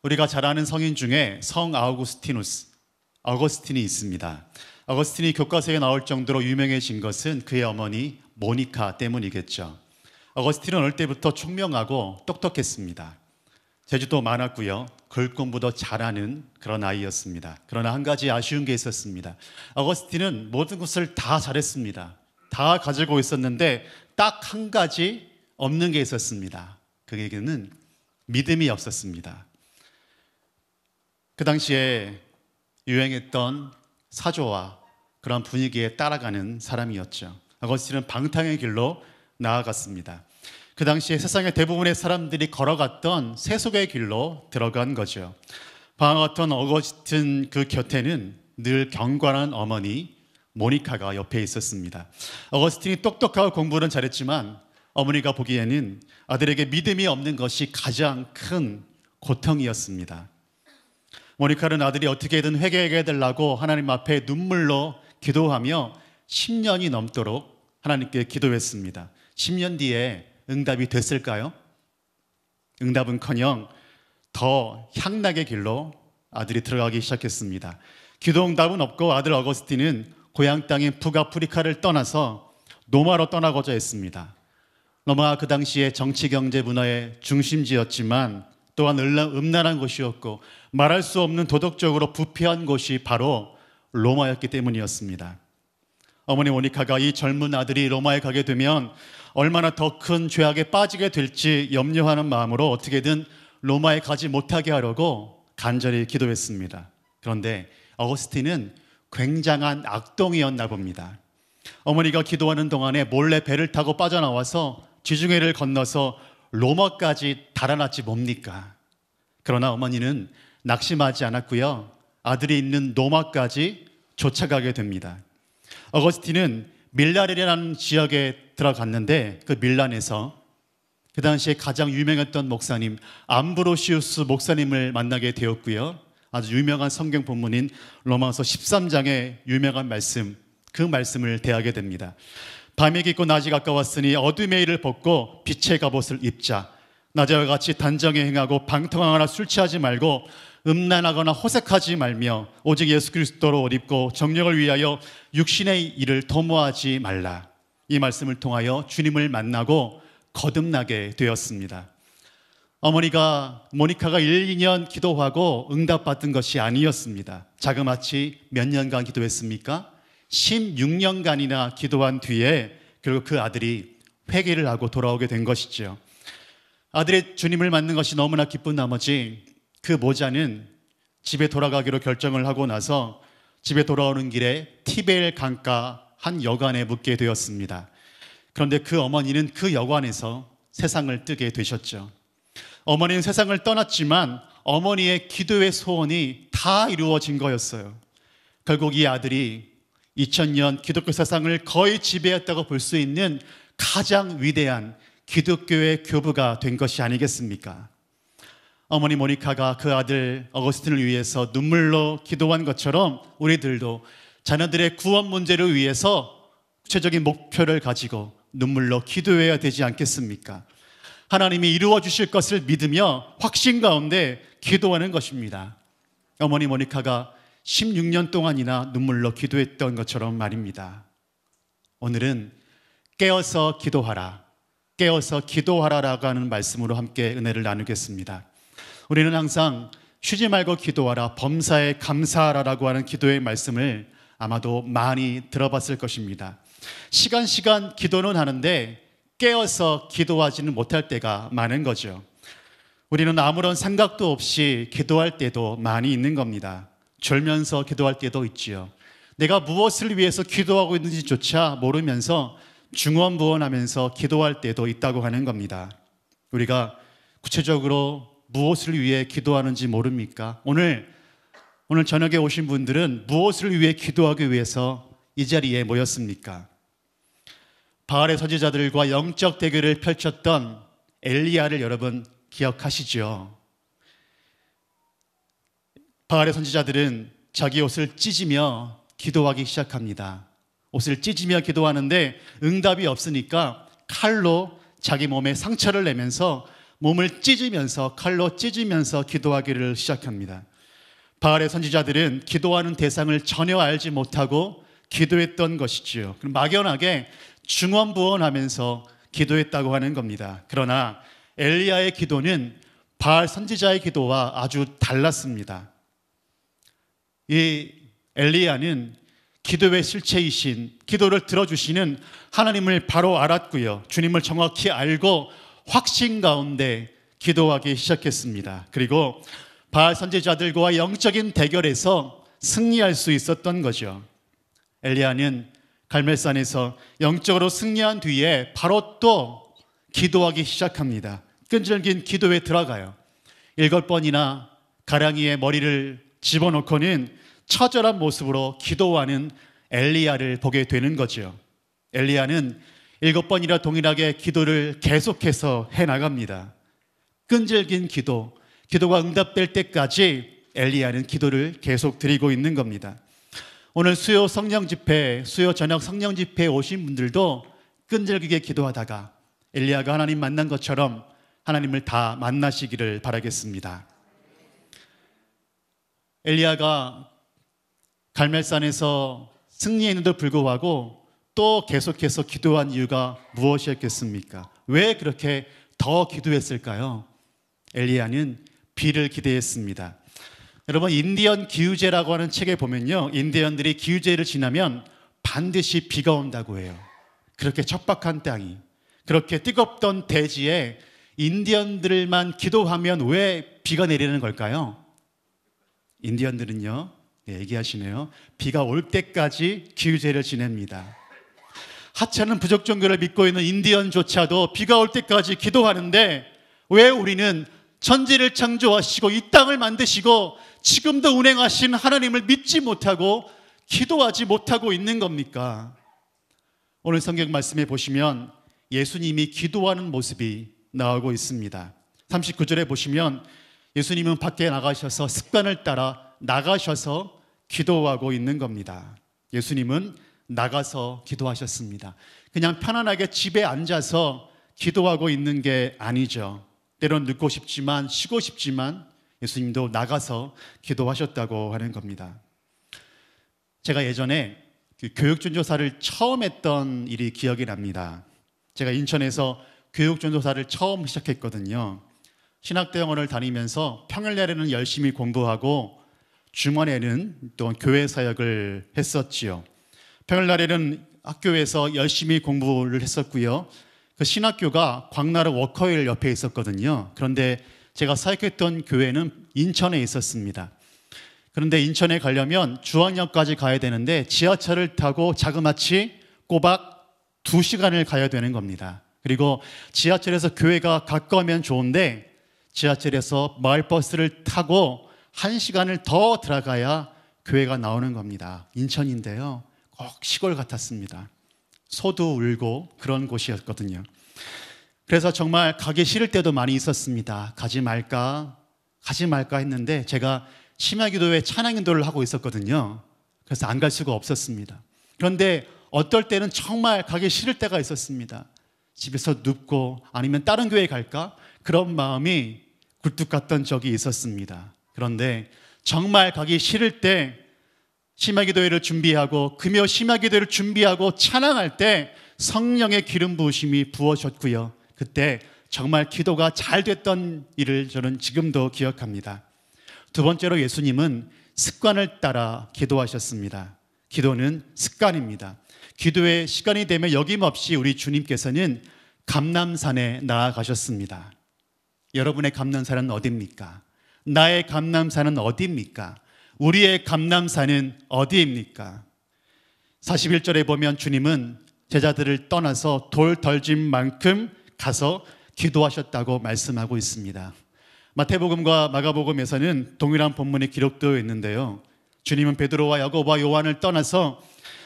우리가 잘 아는 성인 중에 성 어거스틴이 있습니다. 어거스틴이 교과서에 나올 정도로 유명해진 것은 그의 어머니 모니카 때문이겠죠. 어거스틴은 어릴 때부터 총명하고 똑똑했습니다. 재주도 많았고요. 글 공부도 잘하는 그런 아이였습니다. 그러나 한 가지 아쉬운 게 있었습니다. 어거스틴은 모든 것을 다 잘했습니다. 다 가지고 있었는데 딱 한 가지 없는 게 있었습니다. 그에게는 믿음이 없었습니다. 그 당시에 유행했던 사조와 그런 분위기에 따라가는 사람이었죠. 어거스틴은 방탕의 길로 나아갔습니다. 그 당시에 세상의 대부분의 사람들이 걸어갔던 세속의 길로 들어간 거죠. 바와 같은 어거스틴 그 곁에는 늘 경건한 어머니 모니카가 옆에 있었습니다. 어거스틴이 똑똑하고 공부는 잘했지만 어머니가 보기에는 아들에게 믿음이 없는 것이 가장 큰 고통이었습니다. 모니카는 아들이 어떻게든 회개하게 해달라고 하나님 앞에 눈물로 기도하며 10년이 넘도록 하나님께 기도했습니다. 10년 뒤에 응답이 됐을까요? 응답은커녕 더 향락의 길로 아들이 들어가기 시작했습니다. 기도 응답은 없고 아들 어거스틴은 고향 땅인 북아프리카를 떠나서 로마로 떠나고자 했습니다. 로마가 그 당시에 정치, 경제, 문화의 중심지였지만 또한 음란한 곳이었고 말할 수 없는 도덕적으로 부패한 곳이 바로 로마였기 때문이었습니다. 어머니 모니카가 이 젊은 아들이 로마에 가게 되면 얼마나 더 큰 죄악에 빠지게 될지 염려하는 마음으로 어떻게든 로마에 가지 못하게 하려고 간절히 기도했습니다. 그런데 어거스틴은 굉장한 악동이었나 봅니다. 어머니가 기도하는 동안에 몰래 배를 타고 빠져나와서 지중해를 건너서 로마까지 달아났지 뭡니까? 그러나 어머니는 낙심하지 않았고요. 아들이 있는 로마까지 쫓아가게 됩니다. 어거스틴은 밀란이라는 지역에 들어갔는데 그 밀란에서 그 당시에 가장 유명했던 목사님 암브로시우스 목사님을 만나게 되었고요. 아주 유명한 성경 본문인 로마서 13장의 유명한 말씀, 그 말씀을 대하게 됩니다. 밤이 깊고 낮이 가까웠으니 어둠의 일을 벗고 빛의 갑옷을 입자. 낮에와 같이 단정히 행하고 방탕하거나 술 취하지 말고 음란하거나 호색하지 말며 오직 예수 그리스도로 옷 입고 정령을 위하여 육신의 일을 도모하지 말라. 이 말씀을 통하여 주님을 만나고 거듭나게 되었습니다. 어머니가 모니카가 1, 2년 기도하고 응답받은 것이 아니었습니다. 자그마치 몇 년간 기도했습니까? 16년간이나 기도한 뒤에 결국 그 아들이 회개를 하고 돌아오게 된 것이죠. 아들의 주님을 만난 것이 너무나 기쁜 나머지 그 모자는 집에 돌아가기로 결정을 하고 나서 집에 돌아오는 길에 티벨 강가 한 여관에 묵게 되었습니다. 그런데 그 어머니는 그 여관에서 세상을 뜨게 되셨죠. 어머니는 세상을 떠났지만 어머니의 기도의 소원이 다 이루어진 거였어요. 결국 이 아들이 2000년 기독교 세상을 거의 지배했다고 볼 수 있는 가장 위대한 기독교의 교부가 된 것이 아니겠습니까? 어머니 모니카가 그 아들 어거스틴을 위해서 눈물로 기도한 것처럼 우리들도 자녀들의 구원 문제를 위해서 구체적인 목표를 가지고 눈물로 기도해야 되지 않겠습니까? 하나님이 이루어 주실 것을 믿으며 확신 가운데 기도하는 것입니다. 어머니 모니카가 16년 동안이나 눈물로 기도했던 것처럼 말입니다. 오늘은 깨어서 기도하라, 깨어서 기도하라라고 하는 말씀으로 함께 은혜를 나누겠습니다. 우리는 항상 쉬지 말고 기도하라, 범사에 감사하라라고 하는 기도의 말씀을 아마도 많이 들어봤을 것입니다. 시간 기도는 하는데 깨어서 기도하지는 못할 때가 많은 거죠. 우리는 아무런 생각도 없이 기도할 때도 많이 있는 겁니다. 졸면서 기도할 때도 있지요. 내가 무엇을 위해서 기도하고 있는지조차 모르면서 중언부언하면서 기도할 때도 있다고 하는 겁니다. 우리가 구체적으로 무엇을 위해 기도하는지 모릅니까? 오늘 저녁에 오신 분들은 무엇을 위해 기도하기 위해서 이 자리에 모였습니까? 바알의 선지자들과 영적 대결을 펼쳤던 엘리야를 여러분 기억하시죠? 바알의 선지자들은 자기 옷을 찢으며 기도하기 시작합니다. 옷을 찢으며 기도하는데 응답이 없으니까 칼로 자기 몸에 상처를 내면서 몸을 찢으면서 칼로 찢으면서 기도하기를 시작합니다. 바알의 선지자들은 기도하는 대상을 전혀 알지 못하고 기도했던 것이지요. 막연하게 중언부언하면서 기도했다고 하는 겁니다. 그러나 엘리야의 기도는 바알 선지자의 기도와 아주 달랐습니다. 이 엘리야는 기도의 실체이신, 기도를 들어주시는 하나님을 바로 알았고요. 주님을 정확히 알고 확신 가운데 기도하기 시작했습니다. 그리고 바알 선지자들과 영적인 대결에서 승리할 수 있었던 거죠. 엘리야는 갈멜산에서 영적으로 승리한 뒤에 바로 또 기도하기 시작합니다. 끈질긴 기도에 들어가요. 7번이나 가랑이에 머리를 집어넣고는 처절한 모습으로 기도하는 엘리야를 보게 되는 거죠. 엘리야는 7번이나 동일하게 기도를 계속해서 해나갑니다. 끈질긴 기도가 응답될 때까지 엘리야는 기도를 계속 드리고 있는 겁니다. 오늘 수요 성령 집회, 수요 저녁 성령 집회에 오신 분들도 끈질기게 기도하다가 엘리야가 하나님 만난 것처럼 하나님을 다 만나시기를 바라겠습니다. 엘리야가 갈멜산에서 승리했는데도 불구하고 또 계속해서 기도한 이유가 무엇이었겠습니까? 왜 그렇게 더 기도했을까요? 엘리야는 비를 기대했습니다. 여러분, 인디언 기후제라고 하는 책에 보면요, 인디언들이 기후제를 지나면 반드시 비가 온다고 해요. 그렇게 척박한 땅이, 그렇게 뜨겁던 대지에 인디언들만 기도하면 왜 비가 내리는 걸까요? 인디언들은요, 얘기하시네요, 비가 올 때까지 기후제를 지냅니다. 하찮은 부족 종교를 믿고 있는 인디언조차도 비가 올 때까지 기도하는데 왜 우리는 천지를 창조하시고 이 땅을 만드시고 지금도 운행하신 하나님을 믿지 못하고 기도하지 못하고 있는 겁니까? 오늘 성경 말씀에 보시면 예수님이 기도하는 모습이 나오고 있습니다. 39절에 보시면 예수님은 밖에 나가셔서 습관을 따라 나가셔서 기도하고 있는 겁니다. 예수님은 나가서 기도하셨습니다. 그냥 편안하게 집에 앉아서 기도하고 있는 게 아니죠. 때론 눕고 싶지만, 쉬고 싶지만 예수님도 나가서 기도하셨다고 하는 겁니다. 제가 예전에 교육전도사를 처음 했던 일이 기억이 납니다. 제가 인천에서 교육전도사를 처음 시작했거든요. 신학대학원을 다니면서 평일날에는 열심히 공부하고 주말에는 또 교회 사역을 했었지요. 평일날에는 학교에서 열심히 공부를 했었고요. 그 신학교가 광나루 워커힐 옆에 있었거든요. 그런데 제가 사역했던 교회는 인천에 있었습니다. 그런데 인천에 가려면 주황역까지 가야 되는데 지하철을 타고 자그마치 꼬박 2시간을 가야 되는 겁니다. 그리고 지하철에서 교회가 가까우면 좋은데 지하철에서 마을버스를 타고 1시간을 더 들어가야 교회가 나오는 겁니다. 인천인데요, 꼭 시골 같았습니다. 소도 울고 그런 곳이었거든요. 그래서 정말 가기 싫을 때도 많이 있었습니다. 가지 말까 했는데 제가 심야기도회 찬양인도를 하고 있었거든요. 그래서 안 갈 수가 없었습니다. 그런데 어떨 때는 정말 가기 싫을 때가 있었습니다. 집에서 눕고 아니면 다른 교회 갈까? 그런 마음이 굴뚝 같던 적이 있었습니다. 그런데 정말 가기 싫을 때 심야기도회를 준비하고 금요 심야기도회를 준비하고 찬양할 때 성령의 기름 부으심이 부어졌고요. 그때 정말 기도가 잘 됐던 일을 저는 지금도 기억합니다. 두 번째로 예수님은 습관을 따라 기도하셨습니다. 기도는 습관입니다. 기도의 시간이 되면 여김없이 우리 주님께서는 감람산에 나아가셨습니다. 여러분의 감람산은 어디입니까? 나의 감람산은 어디입니까? 우리의 감람산은 어디입니까? 41절에 보면 주님은 제자들을 떠나서 돌 덜진 만큼 가서 기도하셨다고 말씀하고 있습니다. 마태복음과 마가복음에서는 동일한 본문이 기록되어 있는데요, 주님은 베드로와 야고보와 요한을 떠나서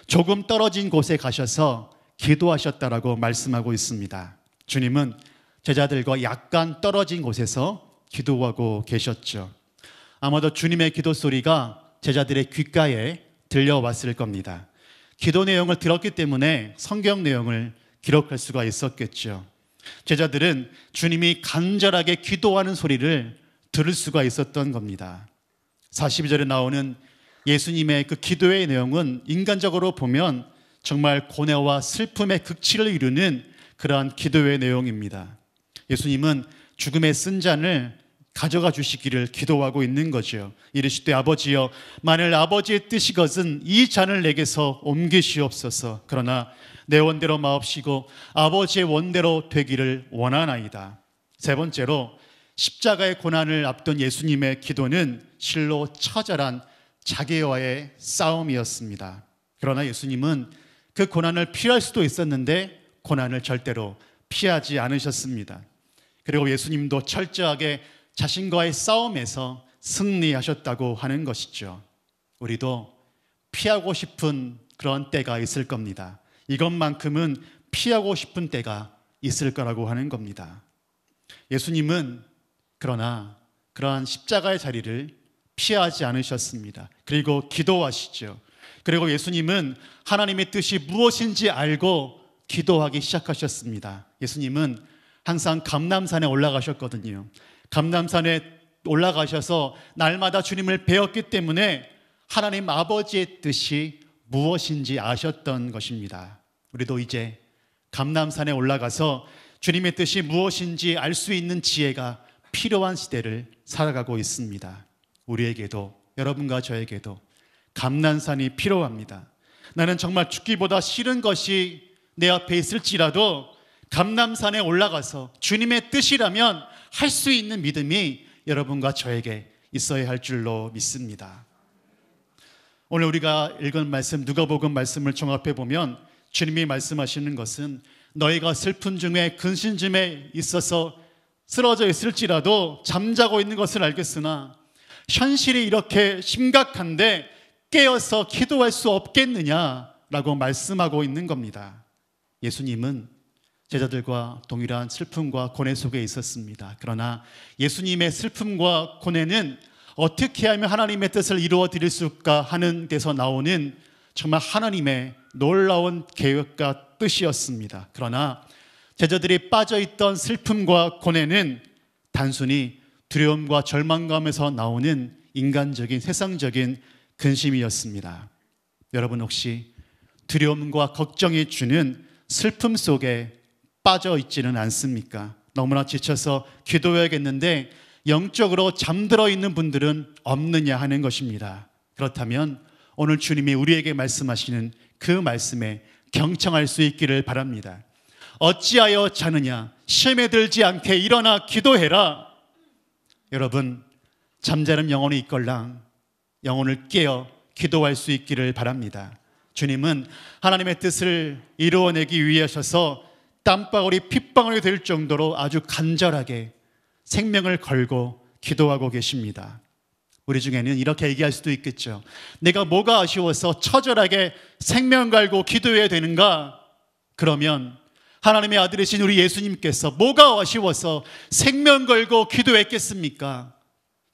조금 떨어진 곳에 가셔서 기도하셨다라고 말씀하고 있습니다. 주님은 제자들과 약간 떨어진 곳에서 기도하고 계셨죠. 아마도 주님의 기도 소리가 제자들의 귓가에 들려왔을 겁니다. 기도 내용을 들었기 때문에 성경 내용을 기록할 수가 있었겠죠. 제자들은 주님이 간절하게 기도하는 소리를 들을 수가 있었던 겁니다. 42절에 나오는 예수님의 그 기도의 내용은 인간적으로 보면 정말 고뇌와 슬픔의 극치를 이루는 그러한 기도의 내용입니다. 예수님은 죽음의 쓴 잔을 가져가 주시기를 기도하고 있는 거죠. 이르시되 아버지여, 만일 아버지의 뜻이거든 이 잔을 내게서 옮기시옵소서. 그러나 내 원대로 마옵시고 아버지의 원대로 되기를 원하나이다. 세 번째로, 십자가의 고난을 앞둔 예수님의 기도는 실로 처절한 자기와의 싸움이었습니다. 그러나 예수님은 그 고난을 피할 수도 있었는데 고난을 절대로 피하지 않으셨습니다. 그리고 예수님도 철저하게 자신과의 싸움에서 승리하셨다고 하는 것이죠. 우리도 피하고 싶은 그런 때가 있을 겁니다. 이것만큼은 피하고 싶은 때가 있을 거라고 하는 겁니다. 예수님은 그러나 그러한 십자가의 자리를 피하지 않으셨습니다. 그리고 기도하시죠. 그리고 예수님은 하나님의 뜻이 무엇인지 알고 기도하기 시작하셨습니다. 예수님은 항상 감람산에 올라가셨거든요. 감람산에 올라가셔서 날마다 주님을 배웠기 때문에 하나님 아버지의 뜻이 무엇인지 아셨던 것입니다. 우리도 이제 감람산에 올라가서 주님의 뜻이 무엇인지 알 수 있는 지혜가 필요한 시대를 살아가고 있습니다. 우리에게도, 여러분과 저에게도 감람산이 필요합니다. 나는 정말 죽기보다 싫은 것이 내 앞에 있을지라도 감람산에 올라가서 주님의 뜻이라면 할 수 있는 믿음이 여러분과 저에게 있어야 할 줄로 믿습니다. 오늘 우리가 읽은 말씀, 누가복음 말씀을 종합해 보면 주님이 말씀하시는 것은 너희가 슬픈 중에 근심중에 있어서 쓰러져 있을지라도 잠자고 있는 것을 알겠으나 현실이 이렇게 심각한데 깨어서 기도할 수 없겠느냐라고 말씀하고 있는 겁니다. 예수님은 제자들과 동일한 슬픔과 고뇌 속에 있었습니다. 그러나 예수님의 슬픔과 고뇌는 어떻게 하면 하나님의 뜻을 이루어 드릴 수가 하는 데서 나오는 정말 하나님의 놀라운 계획과 뜻이었습니다. 그러나 제자들이 빠져있던 슬픔과 고뇌는 단순히 두려움과 절망감에서 나오는 인간적인 세상적인 근심이었습니다. 여러분 혹시 두려움과 걱정이 주는 슬픔 속에 빠져 있지는 않습니까? 너무나 지쳐서 기도해야겠는데 영적으로 잠들어 있는 분들은 없느냐 하는 것입니다. 그렇다면 오늘 주님이 우리에게 말씀하시는 그 말씀에 경청할 수 있기를 바랍니다. 어찌하여 자느냐? 시험에 들지 않게 일어나 기도해라. 여러분, 잠자는 영혼이 있걸랑 영혼을 깨어 기도할 수 있기를 바랍니다. 주님은 하나님의 뜻을 이루어내기 위해 하셔서 땀방울이 핏방울이 될 정도로 아주 간절하게 생명을 걸고 기도하고 계십니다. 우리 중에는 이렇게 얘기할 수도 있겠죠. 내가 뭐가 아쉬워서 처절하게 생명 걸고 기도해야 되는가? 그러면 하나님의 아들이신 우리 예수님께서 뭐가 아쉬워서 생명 걸고 기도했겠습니까?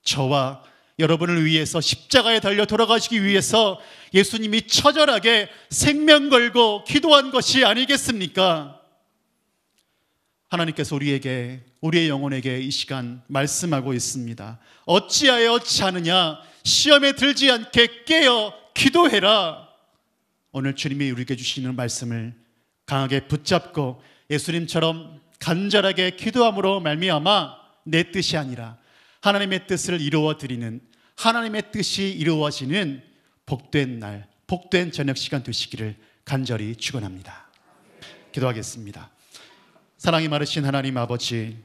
저와 여러분을 위해서 십자가에 달려 돌아가시기 위해서 예수님이 처절하게 생명 걸고 기도한 것이 아니겠습니까? 하나님께서 우리에게, 우리의 영혼에게 이 시간 말씀하고 있습니다. 어찌하여 자느냐? 시험에 들지 않게 깨어 기도해라. 오늘 주님이 우리에게 주시는 말씀을 강하게 붙잡고 예수님처럼 간절하게 기도함으로 말미암아 내 뜻이 아니라 하나님의 뜻을 이루어 드리는, 하나님의 뜻이 이루어지는 복된 날, 복된 저녁 시간 되시기를 간절히 축원합니다. 기도하겠습니다. 사랑이 많으신 하나님 아버지,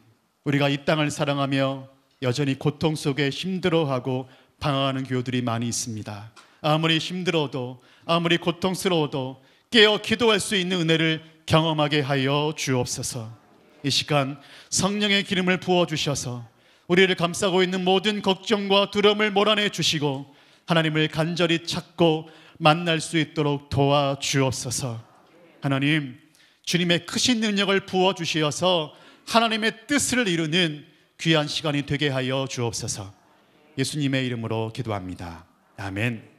우리가 이 땅을 사랑하며 여전히 고통 속에 힘들어하고 방황하는 교우들이 많이 있습니다. 아무리 힘들어도, 아무리 고통스러워도 깨어 기도할 수 있는 은혜를 경험하게 하여 주옵소서. 이 시간 성령의 기름을 부어주셔서 우리를 감싸고 있는 모든 걱정과 두려움을 몰아내 주시고 하나님을 간절히 찾고 만날 수 있도록 도와주옵소서. 하나님, 주님의 크신 능력을 부어주시어서 하나님의 뜻을 이루는 귀한 시간이 되게 하여 주옵소서. 예수님의 이름으로 기도합니다. 아멘.